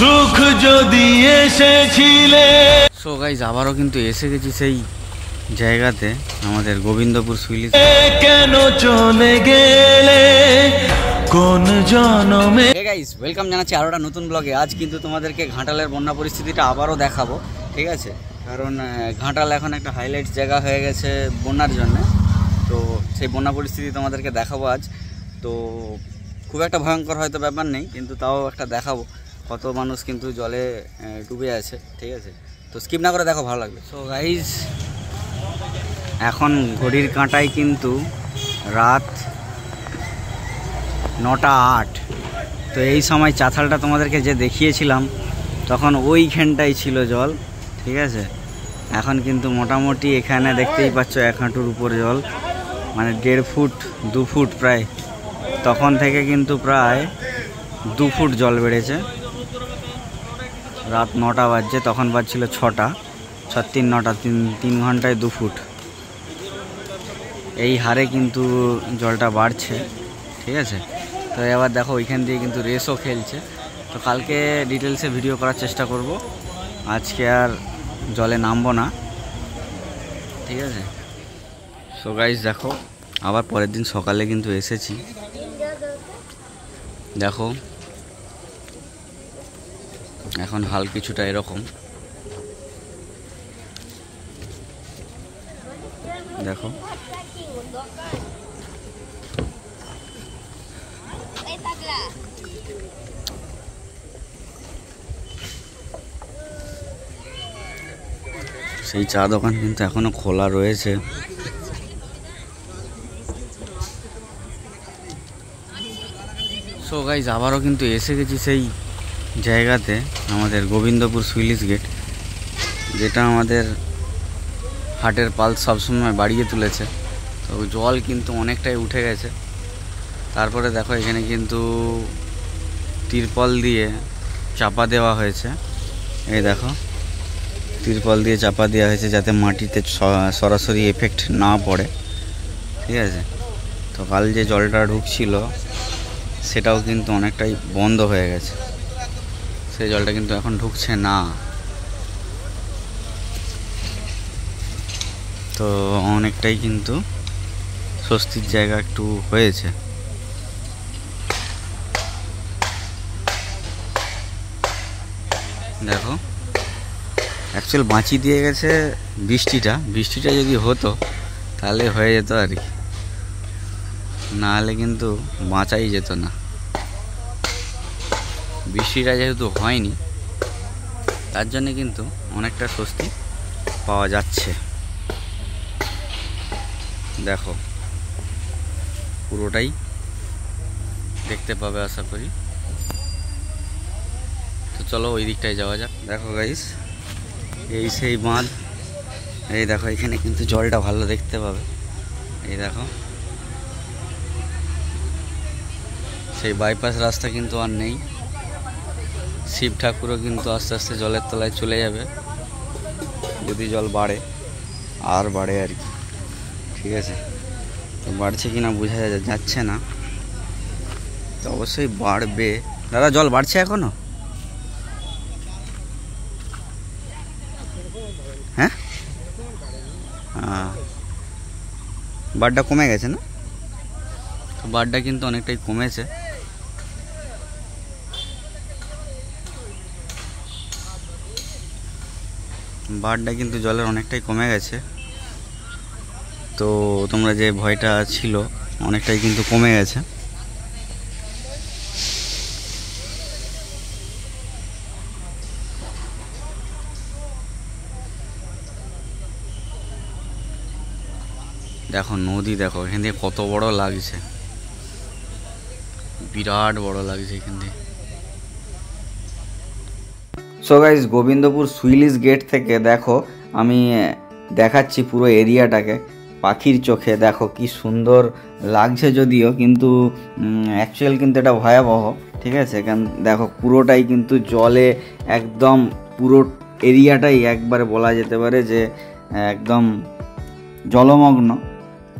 সুখ যদি এসেছিলে। সো গাইস আবারও কিন্তু এসে গেছি সেই জায়গাতে, আমাদের গোবিন্দপুর সুইলিজ। কেন চলে গেলে কোন জনমে। হে গাইস, ওয়েলকাম জানাচ্ছি আরও একটা নতুন ব্লগে। আজ কিন্তু তোমাদেরকে ঘাটালের বন্যা পরিস্থিতিটা আবারও দেখাবো, ঠিক আছে? কারণ ঘাটাল এখন একটা হাইলাইট জায়গা হয়ে গেছে বন্যার জন্য। তো সেই বন্যা পরিস্থিতি তোমাদেরকে দেখাবো আজ। তো খুব একটা ভয়ঙ্কর হয়তো ব্যাপার নেই, কিন্তু তাও একটা দেখাবো কত মানুষ কিন্তু জলে ডুবে আছে, ঠিক আছে? তো স্কিপ না করে দেখো, ভালো লাগবে। সো গাইস এখন ঘড়ির কাঁটায় কিন্তু রাত 9:08। তো এই সময় চাতালটা তোমাদেরকে যে দেখিয়েছিলাম তখন ওইখানটাই ছিল জল, ঠিক আছে? এখন কিন্তু মোটামুটি এখানে দেখতেই পাচ্ছ 1 হাঁটুর উপর জল, মানে 1.5 ফুট 2 ফুট প্রায়। তখন থেকে কিন্তু প্রায় 2 ফুট জল বেড়েছে। রাত 9টা বাজছে, তখন বাজছিল 6টা, 6 3 9টা, 3 ঘন্টায় 2 ফুট। এই হারে কিন্তু জলটা বাড়ছে, ঠিক আছে? তো এবার দেখো ওইখান দিয়ে কিন্তু রেসও খেলছে। তো কালকে ডিটেলসে ভিডিও করার চেষ্টা করব, আজকে আর জলে নামবো না, ঠিক আছে? সো গাইস দেখো আবার পরের দিন সকালে কিন্তু এসেছি, দেখো এখন হাল কিছুটা এরকম, দেখো সেই চা দোকান কিন্তু এখনো খোলা রয়েছে। সো গাইস আবারও কিন্তু এসে গেছি সেই জায়গাতে, আমাদের গোবিন্দপুর সুইলিজ গেট, যেটা আমাদের হাটের পালস সবসময় বাড়িয়ে তুলেছে। তো জল কিন্তু অনেকটাই উঠে গেছে। তারপরে দেখো এখানে কিন্তু তিরপল দিয়ে চাপা দেওয়া হয়েছে, এই দেখো তিরপল দিয়ে চাপা দেওয়া হয়েছে যাতে মাটিতে সরাসরি এফেক্ট না পড়ে, ঠিক আছে? তো কাল যে জলটা ঢুকছিল সেটাও কিন্তু অনেকটাই বন্ধ হয়ে গেছে, সেই জলটা কিন্তু এখন ঢুকছে না। তো অনেকটাই কিন্তু স্বস্তির জায়গা একটু হয়েছে। দেখো অ্যাকচুয়াল বাঁচি দিয়ে গেছে বৃষ্টিটা যদি হতো তাহলে হয়ে যেত আর কি, না হলে কিন্তু বাঁচাই যেত না। বৃষ্টিটা যেহেতু হয়নি তার জন্য কিন্তু অনেকটা স্বস্তি পাওয়া যাচ্ছে। দেখো পুরোটাই দেখতে পাবে আশা করি। তো চলো ওই দিকটায় যাওয়া যাক। দেখো গাইস এই সেই বাঁধ, এই দেখো এখানে কিন্তু জলটা ভালো দেখতে পাবে, এই দেখো সেই বাইপাস রাস্তা কিন্তু আর নেই। শিব ঠাকুরও কিন্তু আস্তে আস্তে জলের তলায় চলে যাবে যদি জল বাড়ে, আর বাড়ে আর কি, ঠিক আছে? তো বাড়ছে কিনা বোঝা যাচ্ছে না, তো অবশ্যই বাড়বে। দাদা জল বাড়ছে এখনো? হ্যাঁ বাড়টা কমে গেছে না? তো বাড়টা কিন্তু অনেকটাই কমেছে। বাড়টা কিন্তু জলের অনেকটাই কমে গেছে। তো তোমরা যে ভয়টা ছিল অনেকটাই কিন্তু কমে গেছে। দেখো নদী, দেখো এখান থেকে কত বড় লাগছে, বিরাট বড় লাগছে এখান থেকে। সো গাইস গোবিন্দপুর সুইলিজ গেট থেকে দেখো আমি দেখাচ্ছি পুরো এরিয়াটাকে পাখির চোখে। দেখো কি সুন্দর লাগছে, যদিও কিন্তু অ্যাকচুয়াল কিন্তু এটা ভয়াবহ, ঠিক আছে? কারণ দেখো পুরোটাই কিন্তু জলে একদম, পুরো এরিয়াটাই একবারে বলা যেতে পারে যে একদম জলমগ্ন।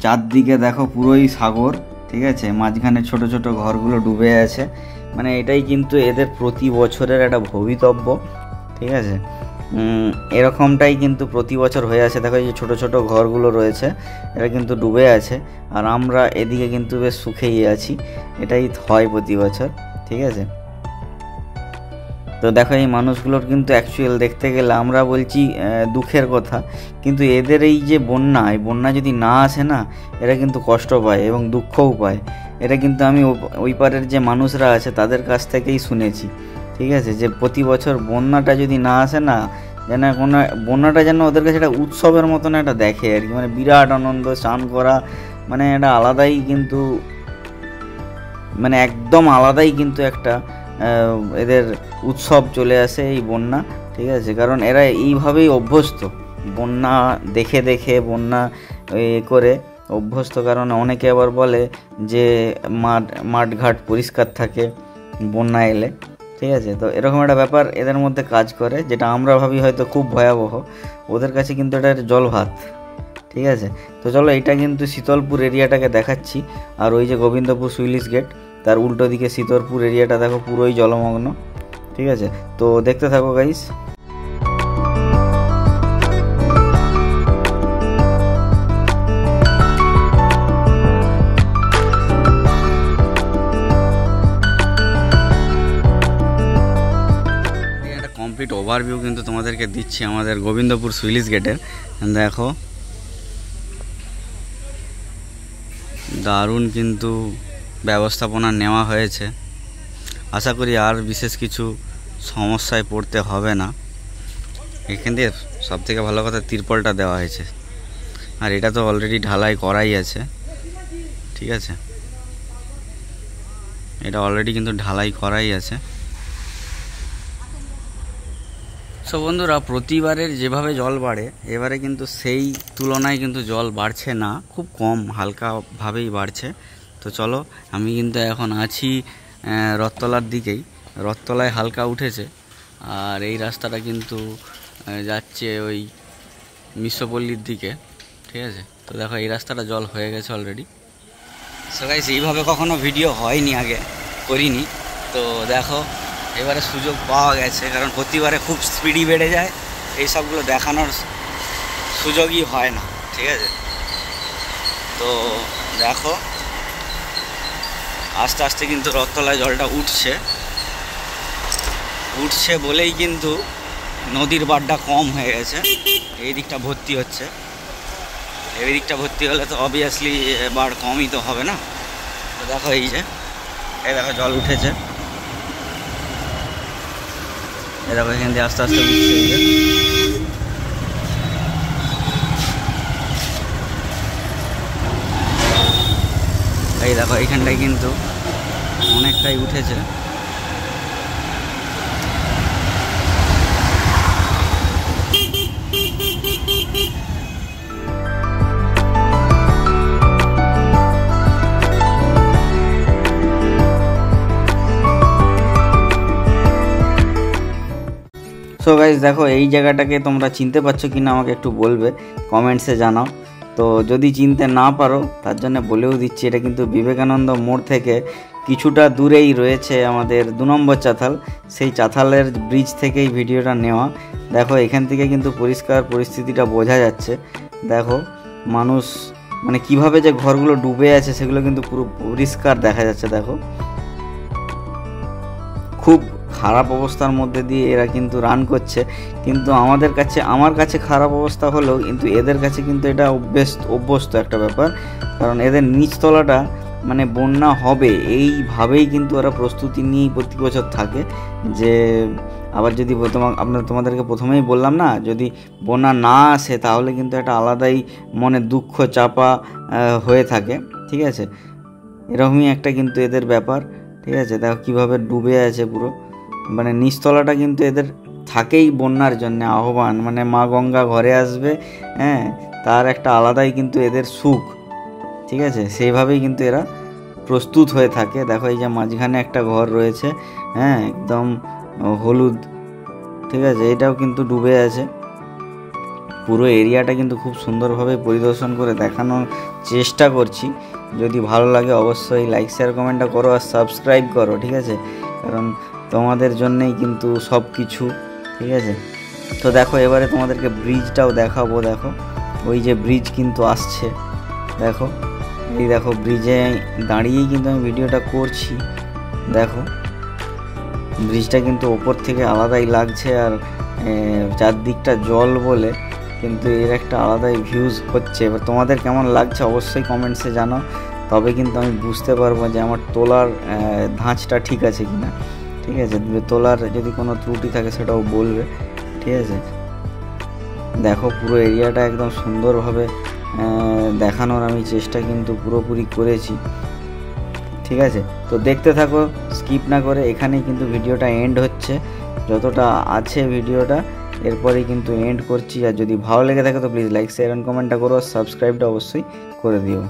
চারদিকে দেখো পুরোই সাগর, ঠিক আছে? মাঝখানে ছোট ছোট ঘরগুলো ডুবে আছে, মানে এটাই কিন্তু এদের প্রতি বছরের একটা ভবিতব্য, ঠিক আছে। এরকমটাই কিন্তু প্রতি বছর হয়ে আছে। দেখো এই যে ছোটো ছোটো ঘরগুলো রয়েছে এরা কিন্তু ডুবে আছে, আর আমরা এদিকে কিন্তু বেশ সুখেই আছি। এটাই হয় প্রতি বছর, ঠিক আছে। তো দেখো এই মানুষগুলোর কিন্তু অ্যাকচুয়াল দেখতে গেলে আমরা বলছি দুঃখের কথা, কিন্তু এদের এই যে বন্যা, এই বন্যা যদি না আসে না, এরা কিন্তু কষ্ট পায় এবং দুঃখও পায়। এটা কিন্তু আমি ওই পারের যে মানুষরা আছে তাদের কাছ থেকেই শুনেছি, ঠিক আছে, যে প্রতি বছর বন্যাটা যদি না আসে না, যেন কোনো বন্যাটা যেন ওদের কাছে একটা উৎসবের মতন একটা দেখে আর কি, মানে বিরাট আনন্দ, স্নান করা, মানে এটা আলাদাই কিন্তু, মানে একদম আলাদাই কিন্তু একটা এদের উৎসব চলে আসে এই বন্যা, ঠিক আছে। কারণ এরা এইভাবেই অভ্যস্ত, বন্যা দেখে দেখে বন্যা করে অভ্যস্ত। কারণ অনেকে আবার বলে যে মাঠঘাট পরিষ্কার থাকে বন্যা এলে, ঠিক আছে। তো এরকম একটা ব্যাপার এদের মধ্যে কাজ করে, যেটা আমরা ভাবি হয়তো খুব ভয়াবহ, ওদের কাছে কিন্তু এটা জল ভাত, ঠিক আছে। তো চলো এটা কিন্তু শীতলপুর এরিয়াটাকে দেখাচ্ছি, আর ওই যে গোবিন্দপুর সুইলিশ গেট তার উল্টো দিকে শীতলপুর এরিয়াটা দেখো পুরোই জলমগ্ন, ঠিক আছে। তো দেখতে থাকো গাইস। কমপ্লিট ওভারভিউ কিন্তু তোমাদেরকে দিচ্ছি আমাদের গোবিন্দপুর সুইলিশ গেটের। দেখো দারুণ কিন্তু ব্যবস্থাপনা নেওয়া হয়েছে। আশা করি আর বিশেষ কিছু সমস্যায় পড়তে হবে না। এখান দিয়ে সবথেকে ভালো কথা তিরপলটা দেওয়া হয়েছে, আর এটা তো অলরেডি ঢালাই করাই আছে, ঠিক আছে। এটা অলরেডি কিন্তু ঢালাই করাই আছে। সো বন্ধুরা, প্রতিবারের যেভাবে জল বাড়ে এবারে কিন্তু সেই তুলনায় কিন্তু জল বাড়ছে না, খুব কম হালকাভাবেই বাড়ছে। তো চলো, আমি কিন্তু এখন আছি রথতলার দিকেই। রথতলায় হালকা উঠেছে, আর এই রাস্তাটা কিন্তু যাচ্ছে ওই মিশ্রপল্লীর দিকে, ঠিক আছে। তো দেখো এই রাস্তাটা জল হয়ে গেছে অলরেডি। সো গাইস, এইভাবে কখনো ভিডিও হয়নি, আগে করিনি। তো দেখো এবারে সুযোগ পাওয়া গেছে, কারণ প্রতিবারে খুব স্পিডই বেড়ে যায়, এই সবগুলো দেখানোর সুযোগই হয় না, ঠিক আছে। তো দেখো আস্তে আস্তে কিন্তু রথতলায় জলটা উঠছে বলেই কিন্তু নদীর বাঁধটা কম হয়ে গেছে, এই দিকটা ভর্তি হচ্ছে। এই দিকটা ভর্তি হলে তো অবভিয়াসলি বাঁধ কমই তো হবে না। তো দেখো এই দেখো জল উঠেছে, এই দেখো এখান দিয়ে আস্তে আস্তে উঠছে। এই দেখো এইখানটায় কিন্তু অনেকটাই উঠেছে। সো গাইস দেখো এই জায়গাটাকে তোমরা চিনতে পারছো কি না আমাকে একটু বলবে, কমেন্টসে জানাও। তো যদি চিনতে না পারো তার জন্য বলেও দিচ্ছি, এটা কিন্তু বিবেকানন্দ মোড় থেকে কিছুটা দূরেই রয়েছে আমাদের 2 নম্বর চাতাল। সেই চাতালের ব্রিজ থেকেই ভিডিওটা নেওয়া। দেখো এখান থেকে কিন্তু পরিষ্কার পরিস্থিতিটা বোঝা যাচ্ছে। দেখো মানুষ মানে কিভাবে যে ঘরগুলো ডুবে আছে সেগুলো কিন্তু পুরো পরিষ্কার দেখা যাচ্ছে। দেখো খুব খারাপ অবস্থার মধ্যে দিয়ে এরা কিন্তু রান করছে, কিন্তু আমার কাছে খারাপ অবস্থা হলেও কিন্তু এদের কাছে কিন্তু এটা অভ্যস্ত একটা ব্যাপার। কারণ এদের নিচতলাটা মানে বন্যা হবে এইভাবেই কিন্তু ওরা প্রস্তুতি নিয়েই প্রতি বছর থাকে। যে আবার যদি তোমাদেরকে প্রথমেই বললাম না, যদি বন্যা না আসে তাহলে কিন্তু একটা আলাদাই মনে দুঃখ চাপা হয়ে থাকে, ঠিক আছে। এরকমই একটা কিন্তু এদের ব্যাপার, ঠিক আছে। দেখো কীভাবে ডুবে আছে পুরো, মানে নিচতলাটা কিন্তু এদের থাকেই বন্যার জন্য আহ্বান, মানে মা গঙ্গা ঘরে আসবে, হ্যাঁ, তার একটা আলাদাই কিন্তু এদের সুখ, ঠিক আছে। সেইভাবেই কিন্তু এরা প্রস্তুত হয়ে থাকে। দেখো এই যে মাঝখানে একটা ঘর রয়েছে, হ্যাঁ, একদম হলুদ, ঠিক আছে, এটাও কিন্তু ডুবে আছে। পুরো এরিয়াটা কিন্তু খুব সুন্দরভাবে পরিদর্শন করে দেখানোর চেষ্টা করছি, যদি ভালো লাগে অবশ্যই লাইক শেয়ার কমেন্টটা করো আর সাবস্ক্রাইব করো, ঠিক আছে? কারণ তোমাদের জন্যেই কিন্তু সব কিছু, ঠিক আছে? তো দেখো এবারে তোমাদেরকে ব্রিজটাও দেখাবো। দেখো ওই যে ব্রিজ কিন্তু আসছে, দেখো এই দেখো ব্রিজে দাঁড়িয়েই কিন্তু আমি ভিডিওটা করছি। দেখো ব্রিজটা কিন্তু ওপর থেকে আলাদাই লাগছে, আর চারদিকটা জল বলে কিন্তু এর একটা আলাদাই ভিউজ হচ্ছে। এবার তোমাদের কেমন লাগছে অবশ্যই কমেন্টসে জানাও, তবে কিন্তু আমি বুঝতে পারবো যে আমার তোলার ধাঁচটা ঠিক আছে কি না, ঠিক আছে? তোলার যদি কোনো ত্রুটি থাকে সেটাও বলবে, ঠিক আছে? দেখো পুরো এরিয়াটা একদম সুন্দরভাবে দেখানোর আমি চেষ্টা কিন্তু পুরোপুরি করেছি, ঠিক আছে? তো দেখতে থাকো স্কিপ না করে। এখানেই কিন্তু ভিডিওটা এন্ড হচ্ছে, যতটা আছে ভিডিওটা এরপরেই কিন্তু এন্ড করছি। আর যদি ভালো লেগে থাকে তো প্লিজ লাইক শেয়ার এন্ড কমেন্টটা করো, সাবস্ক্রাইবটা অবশ্যই করে দিও।